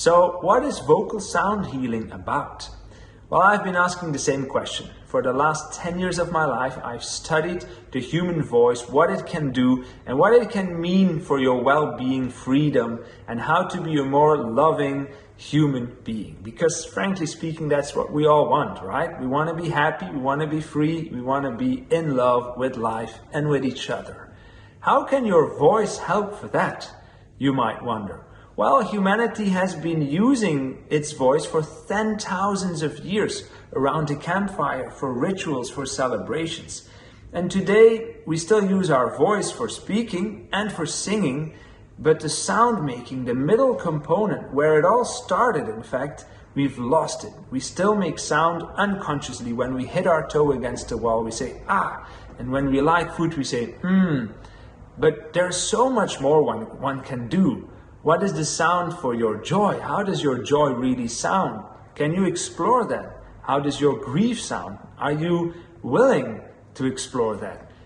So what is vocal sound healing about? Well, I've been asking the same question. For the last 10 years of my life, I've studied the human voice, what it can do and what it can mean for your well-being, freedom, and how to be a more loving human being. Because frankly speaking, that's what we all want, right? We want to be happy, we want to be free, we want to be in love with life and with each other. How can your voice help for that, you might wonder? Well, humanity has been using its voice for 10,000s of years around the campfire, for rituals, for celebrations. And today we still use our voice for speaking and for singing, but the sound making, the middle component, where it all started, in fact, we've lost it. We still make sound unconsciously. When we hit our toe against the wall, we say, ah, and when we like food, we say, But there's so much more one can do. What is the sound for your joy? How does your joy really sound? Can you explore that? How does your grief sound? Are you willing to explore that?